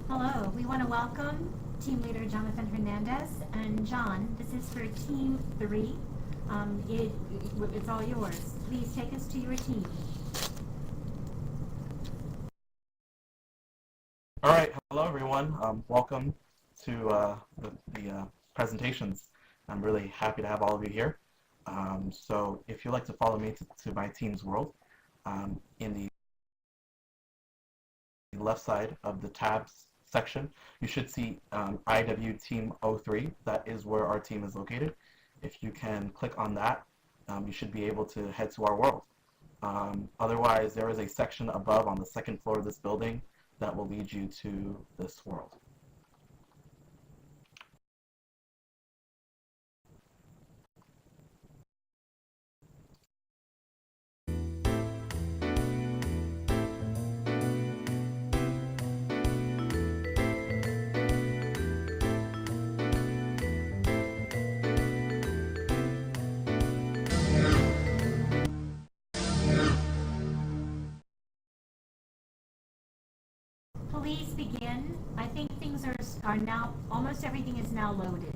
Hello, we want to welcome Team Leader Jonathan Hernandez. And John, this is for Team 3. It's all yours. Please take us to your team. All right, hello everyone. Welcome to the presentations. I'm really happy to have all of you here. So if you'd like to follow me to my team's world, in the left side of the tabs section, you should see IW Team 03. That is where our team is located. If you can click on that, you should be able to head to our world. Otherwise, there is a section above on the second floor of this building that will lead you to this world. Please begin. I think things are now, almost everything is now loaded.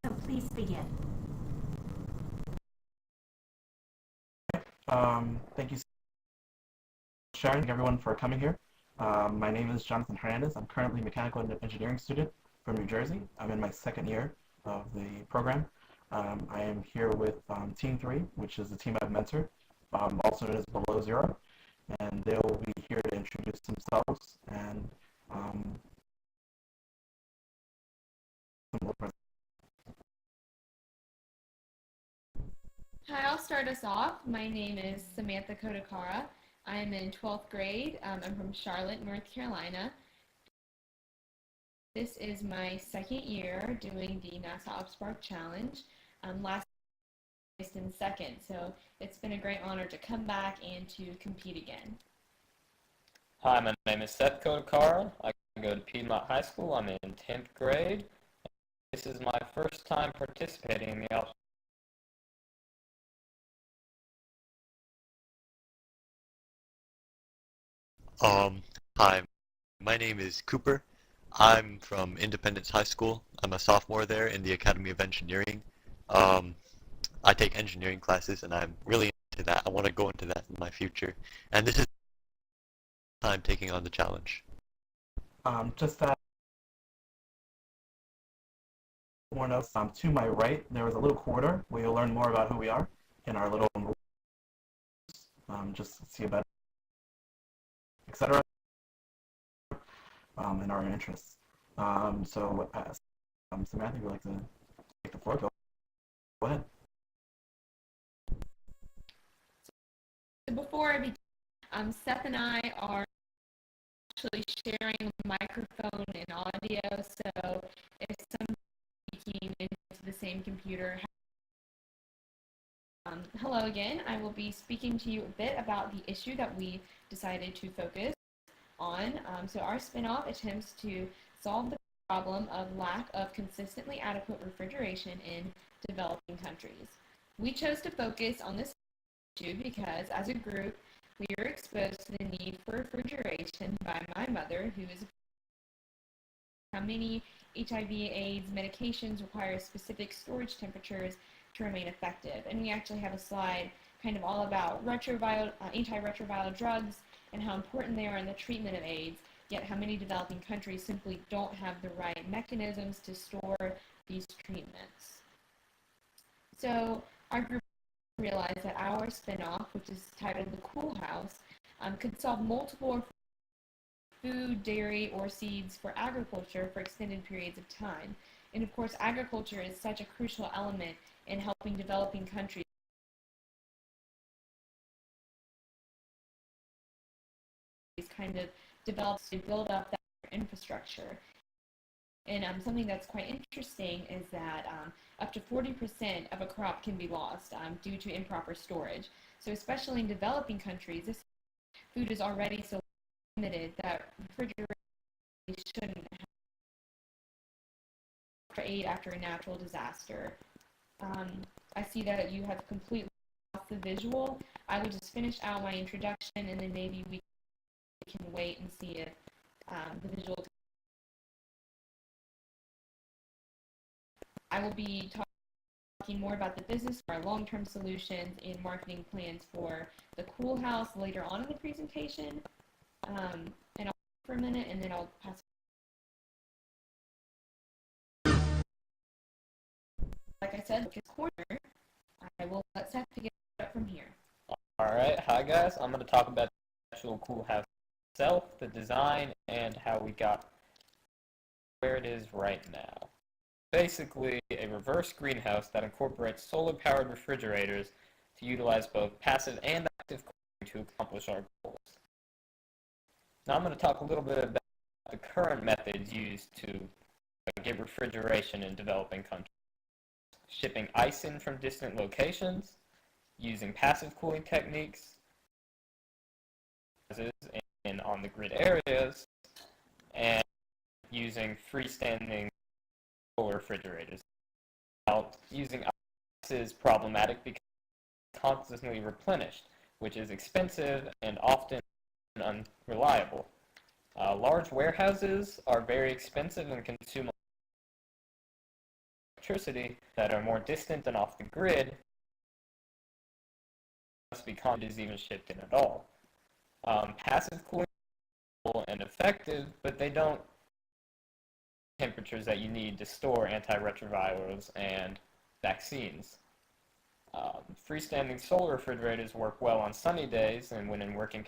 So please begin. Thank you, Sharon, and everyone for coming here. My name is Jonathan Hernandez. I'm currently a mechanical engineering student from New Jersey. I'm in my second year of the program. I am here with Team 3, which is the team I've mentored, also known as Below Zero, and they will be here to introduce themselves and Hi, I'll start us off. My name is Samantha Kodakara. I'm in 12th grade. I'm from Charlotte, North Carolina. This is my second year doing the NASA OPSPARC Challenge. Last year I placed in second, so it's been a great honor to come back and to compete again. Hi, my name is Seth Kodakara. I go to Piedmont High School. I'm in 10th grade. This is my first time participating in the OPSPARC. Hi, my name is Cooper. I'm from Independence High School. I'm a sophomore there in the Academy of Engineering. Um, I take engineering classes and I'm really into that. I want to go into that in my future. And this is the time taking on the challenge. just that more notes. To my right, there is a little corridor where you'll learn more about who we are in our little just see about etc. And our interests. Samantha, if you'd like to take the floor, go ahead. So before I begin, Seth and I are actually sharing the microphone and audio, so if somebody's speaking into the same computer. Hello again. I will be speaking to you a bit about the issue that we decided to focus on. So our spin-off attempts to solve the problem of lack of consistently adequate refrigeration in developing countries. We chose to focus on this issue because, as a group, we were exposed to the need for refrigeration by my mother, who is how many HIV/AIDS medications require specific storage temperatures to remain effective. And we actually have a slide kind of all about antiretroviral drugs and how important they are in the treatment of AIDS, yet how many developing countries simply don't have the right mechanisms to store these treatments. So our group realized that our spin-off, which is titled The Cool House, could solve multiple food, dairy, or seeds for agriculture for extended periods of time. And of course, agriculture is such a crucial element in helping developing countries kind of develop to build up that infrastructure. And something that's quite interesting is that up to 40% of a crop can be lost due to improper storage. So especially in developing countries, this food is already so limited that refrigeration shouldn't have for aid after a natural disaster. I see that you have completely lost the visual. I will just finish out my introduction and then maybe we can wait and see if the visual I will be talking more about the business, our long-term solutions, and marketing plans for the Cool House later on in the presentation. And I'll for a minute, and then I'll pass. Like I said, this corner, I will let Seth pick it up from here. Alright, hi guys. I'm going to talk about the actual Cool House itself, the design, and how we got where it is right now. Basically, a reverse greenhouse that incorporates solar-powered refrigerators to utilize both passive and active cooling to accomplish our goals. Now I'm going to talk a little bit about the current methods used to get refrigeration in developing countries. Shipping ice in from distant locations, using passive cooling techniques in on-the-grid areas, and using freestanding solar refrigerators. Now, using ice is problematic because it's constantly replenished, which is expensive and often unreliable. Large warehouses are very expensive and consume electricity that are more distant and off the grid. Must be is even shipped in at all. Passive cooling is cool and effective, but they don't temperatures that you need to store antiretrovirals and vaccines. Freestanding solar refrigerators work well on sunny days and when in working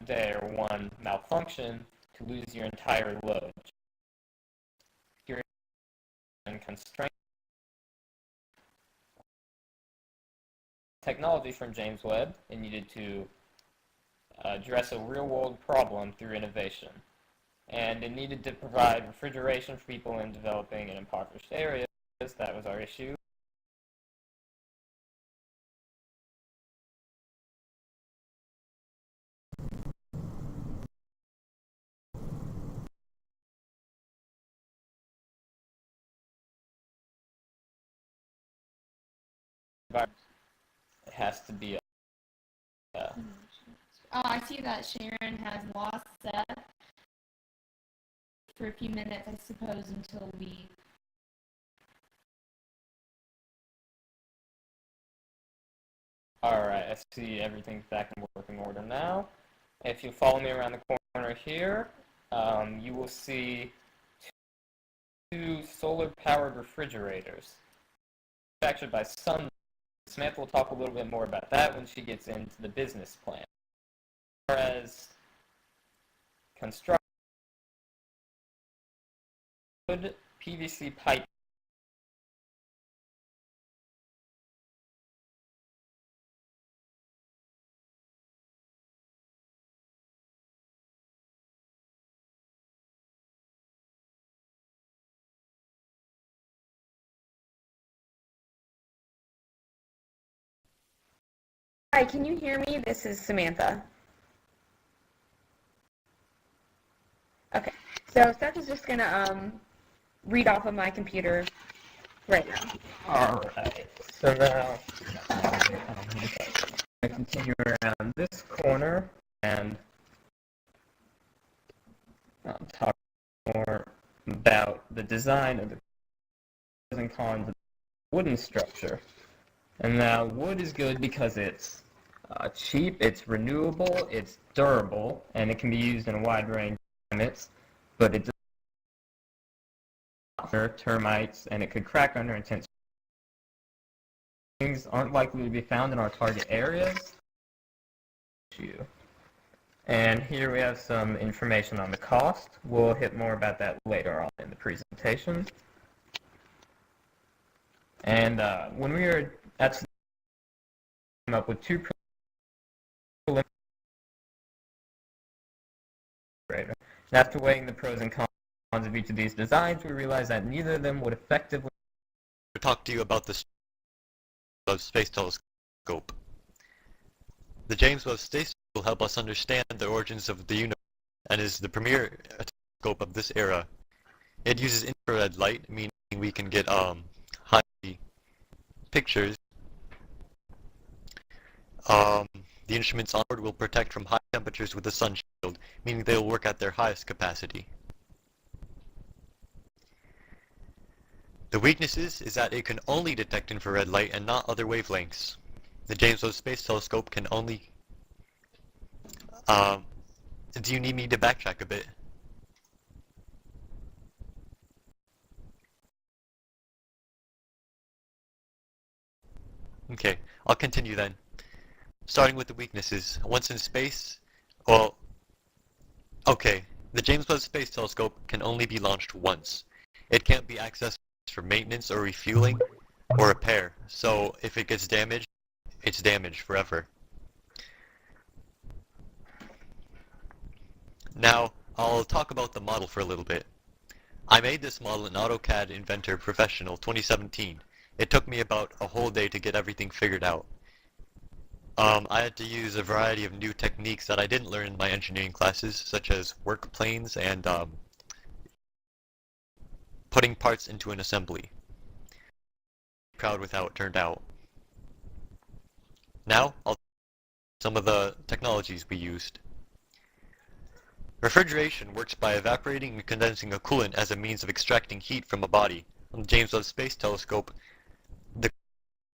day or one malfunction to lose your entire load. And constraint technology from James Webb and needed to address a real-world problem through innovation. And it needed to provide refrigeration for people in developing and impoverished areas. That was our issue. It has to be I see that Sharon has lost Seth for a few minutes, I suppose, until we... Alright, I see everything's back in working order now. If you follow me around the corner here, you will see two solar-powered refrigerators manufactured by Sun. Samantha will talk a little bit more about that when she gets into the business plan. As construct wood PVC pipe. Hi, can you hear me? This is Samantha. Okay, so Seth is just going to read off of my computer right now. Alright, so now I'm going to continue around this corner and talk more about the design of the pros and cons of the wooden structure. And now wood is good because it's cheap, it's renewable, it's durable, and it can be used in a wide range of climates, but it doesn't termites, and it could crack under intense things aren't likely to be found in our target areas. And here we have some information on the cost. We'll hit more about that later on in the presentation. And when we were at came up with two after weighing the pros and cons of each of these designs, we realized that neither of them would effectively talk to you about the Space Telescope. The James Webb Space Telescope will help us understand the origins of the universe and is the premier telescope of this era. It uses infrared light, meaning we can get high pictures. The instruments on board will protect from high temperatures with a sun shield, meaning they will work at their highest capacity. The weaknesses is that it can only detect infrared light and not other wavelengths. The James Webb Space Telescope can only... do you need me to backtrack a bit? Okay, I'll continue then. Starting with the weaknesses. Once in space, well, okay, the James Webb Space Telescope can only be launched once. It can't be accessed for maintenance or refueling or repair, so if it gets damaged, it's damaged forever. Now, I'll talk about the model for a little bit. I made this model in AutoCAD Inventor Professional 2017. It took me about a whole day to get everything figured out. I had to use a variety of new techniques that I didn't learn in my engineering classes, such as work planes and putting parts into an assembly. I'm proud with how it turned out. Now, I'll talk about some of the technologies we used. Refrigeration works by evaporating and condensing a coolant as a means of extracting heat from a body. On the James Webb Space Telescope, the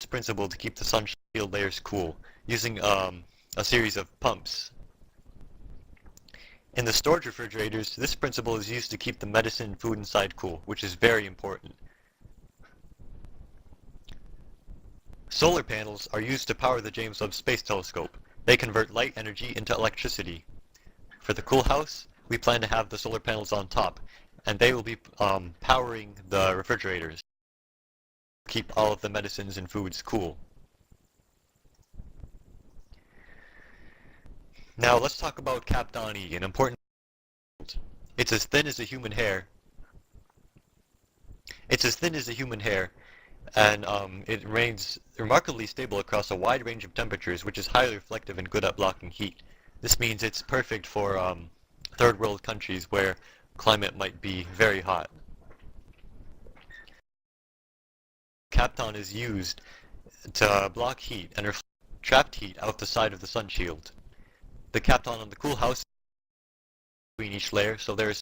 principle to keep the sun shield layers cool, using a series of pumps. In the storage refrigerators, this principle is used to keep the medicine and food inside cool, which is very important. Solar panels are used to power the James Webb Space Telescope. They convert light energy into electricity. For the cool house, we plan to have the solar panels on top, and they will be powering the refrigerators. Keep all of the medicines and foods cool. Now let's talk about Kapton E, an important. It's as thin as a human hair. It's as thin as a human hair, and it remains remarkably stable across a wide range of temperatures, which is highly reflective and good at blocking heat. This means it's perfect for third world countries where climate might be very hot. Kapton is used to block heat and reflect trapped heat out the side of the sun shield. The Kapton on the cool house between each layer, so there is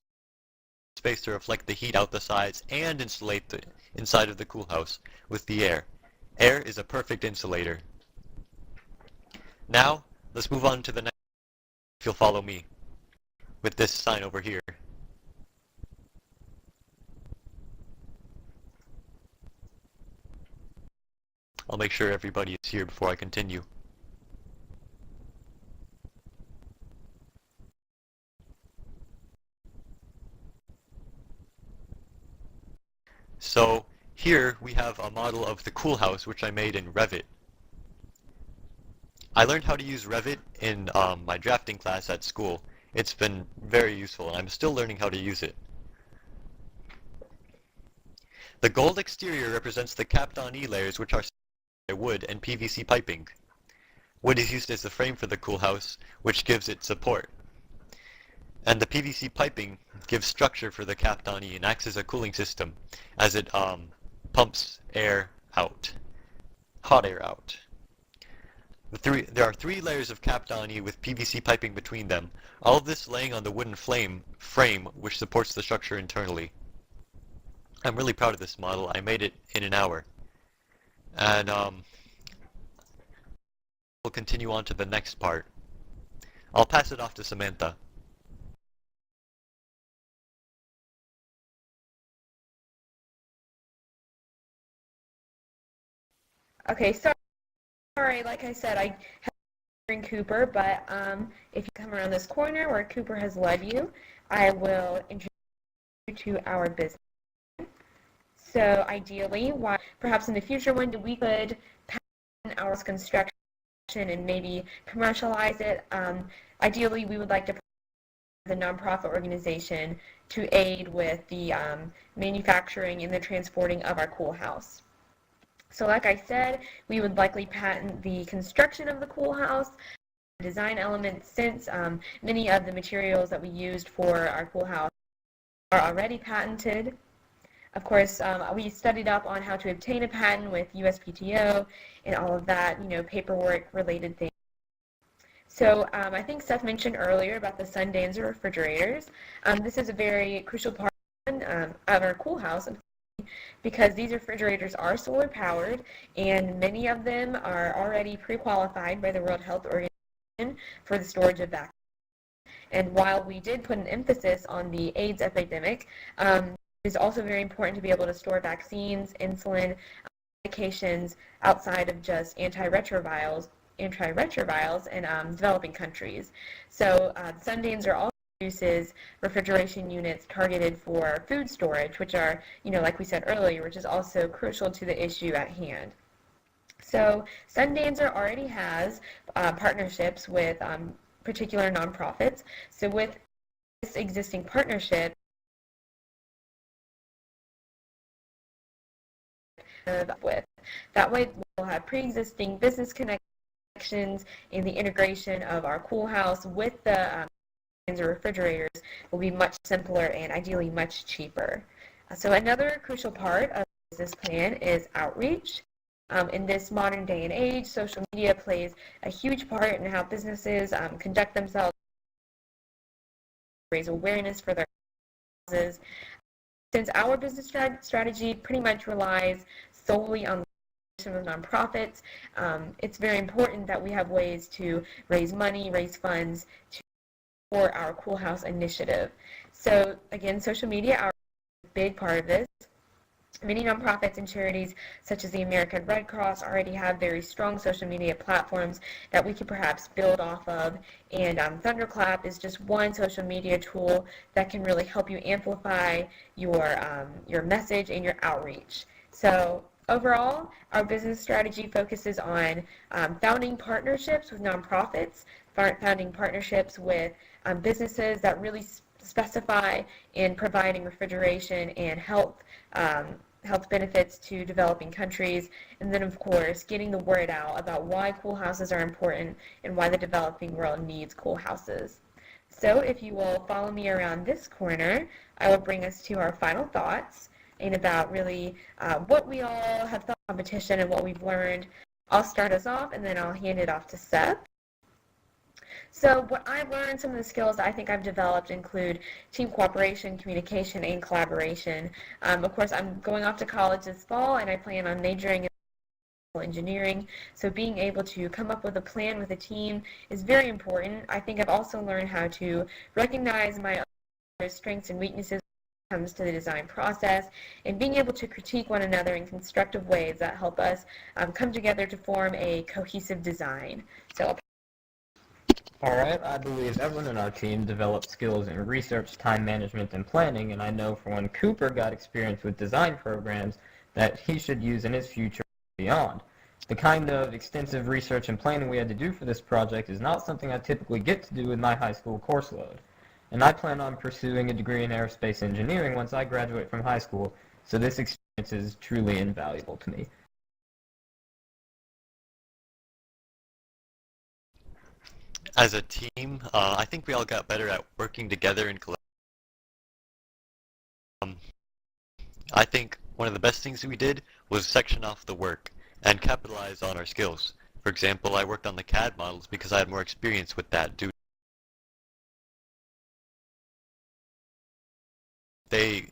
space to reflect the heat out the sides and insulate the inside of the cool house with the air. Air is a perfect insulator. Now, let's move on to the next, if you'll follow me, with this sign over here. I'll make sure everybody is here before I continue. So here we have a model of the cool house which I made in Revit. I learned how to use Revit in my drafting class at school. It's been very useful and I'm still learning how to use it. The gold exterior represents the Kapton E layers, which are by wood and PVC piping. Wood is used as the frame for the cool house, which gives it support. And the PVC piping gives structure for the Kapton E and acts as a cooling system as it pumps air out, hot air out. There are three layers of Kapton E with PVC piping between them, all of this laying on the wooden frame which supports the structure internally. I'm really proud of this model. I made it in an hour. And we'll continue on to the next part. I'll pass it off to Samantha. Okay, sorry, like I said, I have in Cooper, but if you come around this corner where Cooper has led you, I will introduce you to our business. So ideally, perhaps in the future one day we could patent our construction and maybe commercialize it. Ideally, we would like to the nonprofit organization to aid with the manufacturing and the transporting of our cool house. So like I said, we would likely patent the construction of the cool house, design elements, since many of the materials that we used for our cool house are already patented. Of course, we studied up on how to obtain a patent with USPTO and all of that, paperwork related things. So I think Seth mentioned earlier about the Sundancer refrigerators. This is a very crucial part of our cool house. because these refrigerators are solar powered and many of them are already pre-qualified by the World Health Organization for the storage of vaccines. And while we did put an emphasis on the AIDS epidemic, it's also very important to be able to store vaccines, insulin, medications outside of just antiretrovirals in developing countries. So Sundance also produces refrigeration units targeted for food storage, which are, like we said earlier, which is also crucial to the issue at hand. So Sundancer already has partnerships with particular nonprofits. So with this existing partnership, that way we'll have pre-existing business connections, and the integration of our cool house with the refrigerators will be much simpler and ideally much cheaper. So another crucial part of the business plan is outreach. In this modern day and age, social media plays a huge part in how businesses conduct themselves, raise awareness for their causes. Since our business strategy pretty much relies solely on the of nonprofits, it's very important that we have ways to raise money, raise funds for our Cool House initiative. So again, social media are a big part of this. Many nonprofits and charities, such as the American Red Cross, already have very strong social media platforms that we could perhaps build off of. And Thunderclap is just one social media tool that can really help you amplify your message and your outreach. So overall, our business strategy focuses on founding partnerships with nonprofits, founding partnerships with businesses that really specify in providing refrigeration and health benefits to developing countries, and then of course getting the word out about why cool houses are important and why the developing world needs cool houses. So if you will follow me around this corner, I will bring us to our final thoughts and about really what we all have thought of competition and what we've learned. I'll start us off and then I'll hand it off to Seth. So what I've learned, some of the skills I think I've developed include team cooperation, communication, and collaboration. Of course, I'm going off to college this fall, and I plan on majoring in engineering. So being able to come up with a plan with a team is very important. I think I've also learned how to recognize my own strengths and weaknesses when it comes to the design process, and being able to critique one another in constructive ways that help us come together to form a cohesive design. So Alright, I believe everyone in our team developed skills in research, time management, and planning, and I know for when Cooper got experience with design programs that he should use in his future and beyond. The kind of extensive research and planning we had to do for this project is not something I typically get to do with my high school course load. And I plan on pursuing a degree in aerospace engineering once I graduate from high school, so this experience is truly invaluable to me. As a team, I think we all got better at working together and I think one of the best things we did was section off the work and capitalize on our skills. For example, I worked on the CAD models because I had more experience with that. They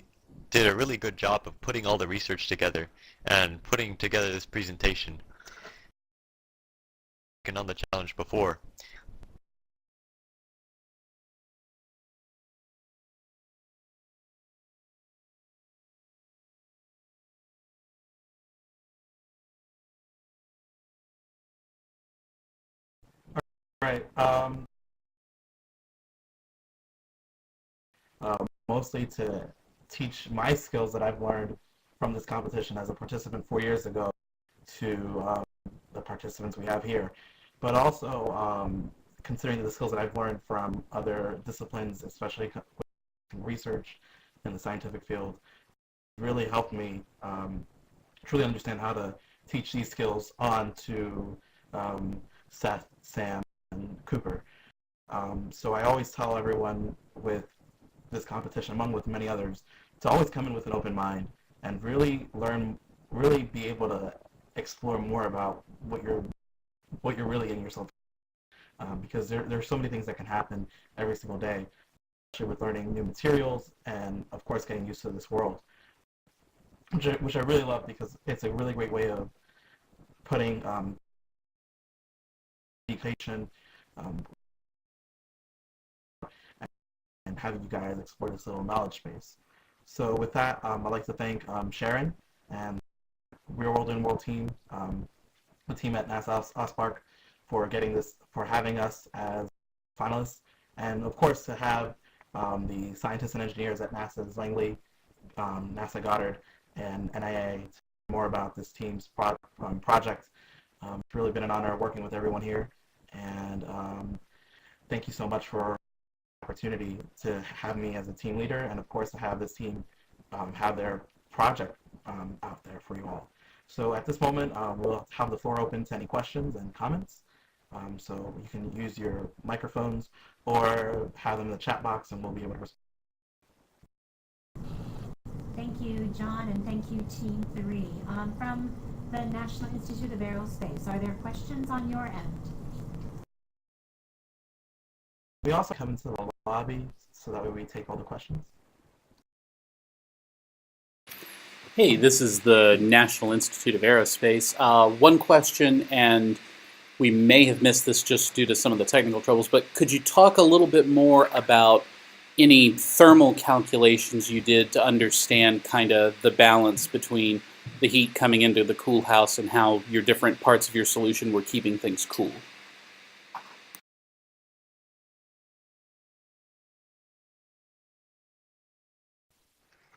did a really good job of putting all the research together and putting together this presentation. And on the challenge before. Right. Mostly to teach my skills that I've learned from this competition as a participant 4 years ago to the participants we have here, but also considering the skills that I've learned from other disciplines, especially research in the scientific field, really helped me truly understand how to teach these skills on to Seth, Sam, and Cooper. So I always tell everyone with this competition, among with many others, to always come in with an open mind and really learn, really be able to explore more about what you're really in yourself. Because there's so many things that can happen every single day, especially with learning new materials and, of course, getting used to this world. which I really love because it's a really great way of putting education um, and having you guys explore this little knowledge base. So with that, I'd like to thank Sharon and Real World in World team, the team at NASA OPSPARC for having us as finalists, and of course to have the scientists and engineers at NASA's Langley, NASA Goddard, and NIA to learn more about this team's project. It's really been an honor working with everyone here, and thank you so much for the opportunity to have me as a team leader, and of course to have this team have their project out there for you all. So at this moment, we'll have the floor open to any questions and comments. So you can use your microphones or have them in the chat box, and we'll be able to respond. Thank you, John, and thank you, Team 3. From the National Institute of Aerospace, are there questions on your end? We also come into the lobby so that way we take all the questions. Hey, this is the National Institute of Aerospace. One question, and we may have missed this just due to some of the technical troubles, but could you talk a little bit more about any thermal calculations you did to understand kind of the balance between the heat coming into the cool house and how your different parts of your solution were keeping things cool?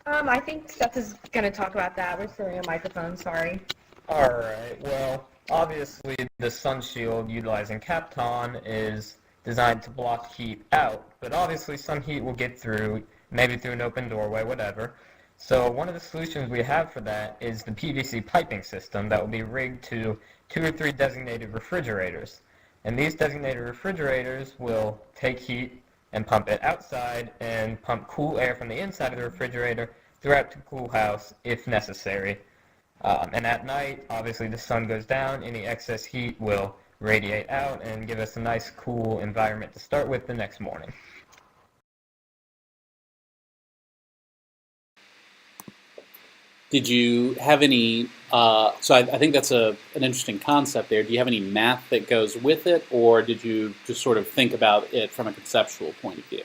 I think Seth is going to talk about that. We're throwing a microphone, sorry. Alright, well, obviously the sun shield utilizing Kapton is designed to block heat out, but obviously some heat will get through, maybe through an open doorway, whatever. So one of the solutions we have for that is the PVC piping system that will be rigged to 2 or 3 designated refrigerators. And these designated refrigerators will take heat and pump it outside and pump cool air from the inside of the refrigerator throughout the cool house if necessary. And at night, obviously the sun goes down, any excess heat will radiate out and give us a nice cool environment to start with the next morning. Did you have any, so I think that's an interesting concept there. Do you have any math that goes with it, or did you just sort of think about it from a conceptual point of view?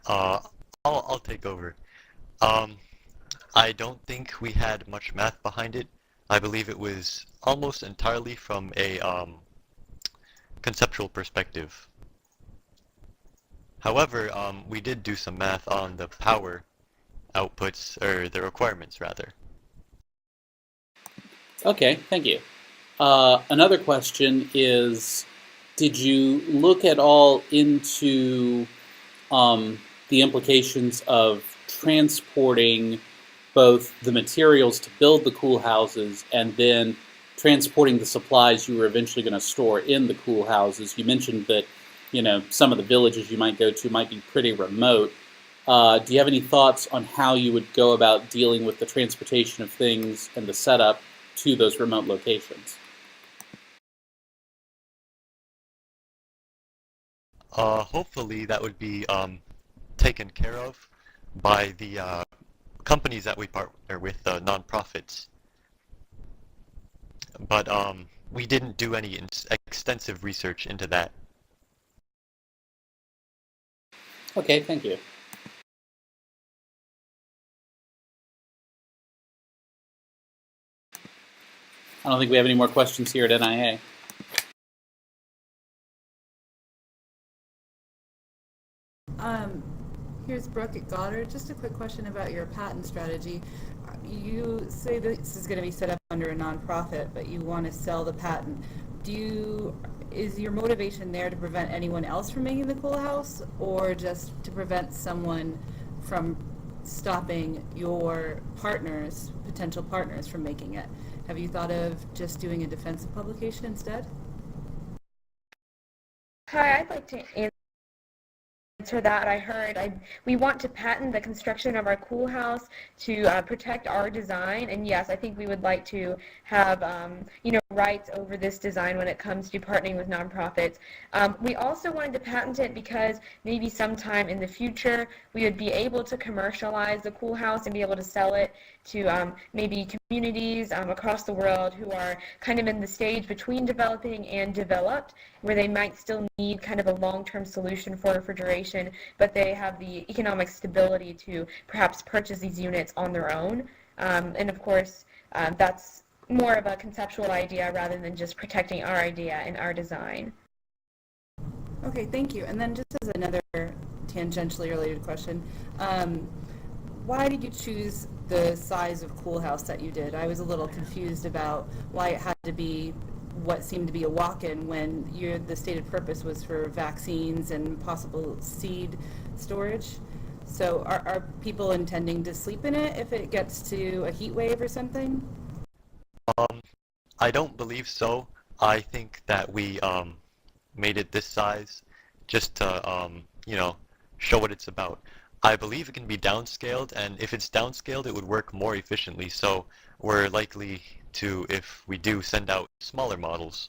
Uh, I'll take over. Um, I don't think we had much math behind it. I believe it was almost entirely from a conceptual perspective. However, we did do some math on the power outputs, or the requirements rather. Okay, thank you. Another question is, did you look at all into the implications of transporting both the materials to build the cool houses and then transporting the supplies you were eventually going to store in the cool houses? You mentioned that, you know, some of the villages you might go to might be pretty remote. Do you have any thoughts on how you would go about dealing with the transportation of things and the setup to those remote locations? Hopefully that would be taken care of by the companies that we partner with, nonprofits. But we didn't do any extensive research into that. Okay, thank you. I don't think we have any more questions here at NIA. Here's Brooke at Goddard. Just a quick question about your patent strategy. You say this is going to be set up under a nonprofit, but you want to sell the patent. Is your motivation there to prevent anyone else from making the cool house, or just to prevent someone from stopping your partners, potential partners, from making it? Have you thought of just doing a defensive publication instead? Hi, I'd like to answer that. We want to patent the construction of our cool house to protect our design, and yes, I think we would like to have rights over this design when it comes to partnering with nonprofits. We also wanted to patent it because maybe sometime in the future we would be able to commercialize the cool house and be able to sell it to maybe communities across the world who are kind of in the stage between developing and developed, where they might still need kind of a long-term solution for refrigeration, but they have the economic stability to perhaps purchase these units on their own. And of course, that's more of a conceptual idea rather than just protecting our idea and our design. Okay, thank you. And then just as another tangentially related question, why did you choose the size of cool house that you did? I was a little confused about why it had to be what seemed to be a walk-in when the stated purpose was for vaccines and possible seed storage. So are people intending to sleep in it if it gets to a heat wave or something? I don't believe so. I think that we made it this size just to show what it's about. I believe it can be downscaled, and if it's downscaled, it would work more efficiently. So we're likely to, if we do send out smaller models.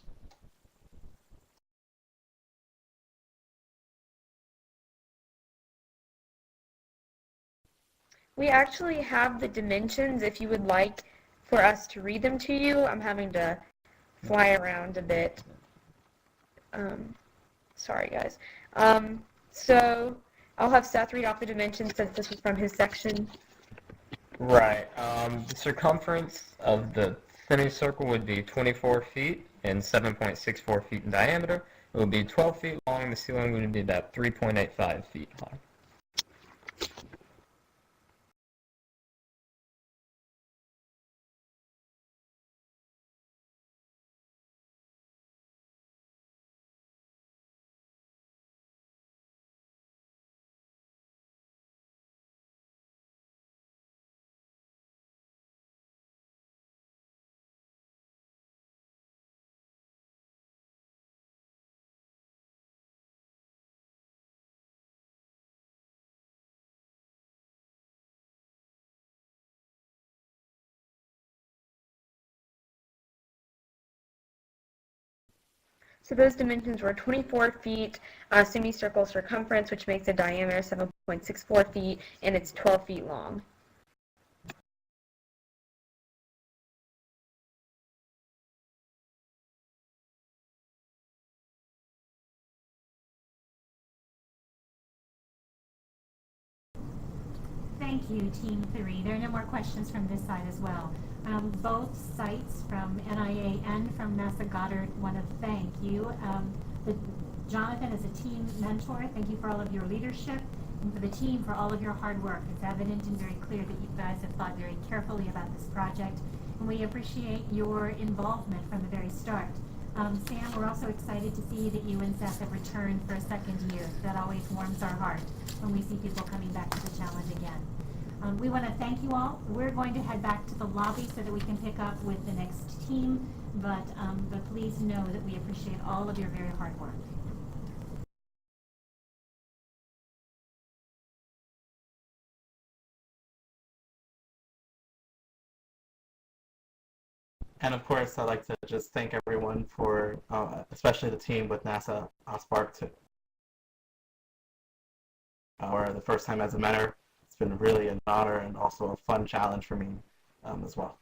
We actually have the dimensions if you would like for us to read them to you. I'm having to fly around a bit. Sorry, guys. So I'll have Seth read off the dimensions since this was from his section. Right. The circumference of the semicircle would be 24 feet and 7.64 feet in diameter. It would be 12 feet long. The ceiling would be about 3.85 feet high. So those dimensions were 24 feet semicircle circumference, which makes a diameter 7.64 feet, and it's 12 feet long. Thank you, Team 3. There are no more questions from this side as well. Both sites from NIA and from NASA Goddard want to thank you. Jonathan, as a team mentor, thank you for all of your leadership, and for the team for all of your hard work. It's evident and very clear that you guys have thought very carefully about this project, and we appreciate your involvement from the very start. Sam, we're also excited to see that you and Seth have returned for a second year. That always warms our heart when we see people coming back to the challenge again. We want to thank you all. We're going to head back to the lobby so that we can pick up with the next team, but please know that we appreciate all of your very hard work. And of course, I'd like to just thank everyone for, especially the team with NASA OPSPARC, for the first time as a mentor. It's been really an honor and also a fun challenge for me as well.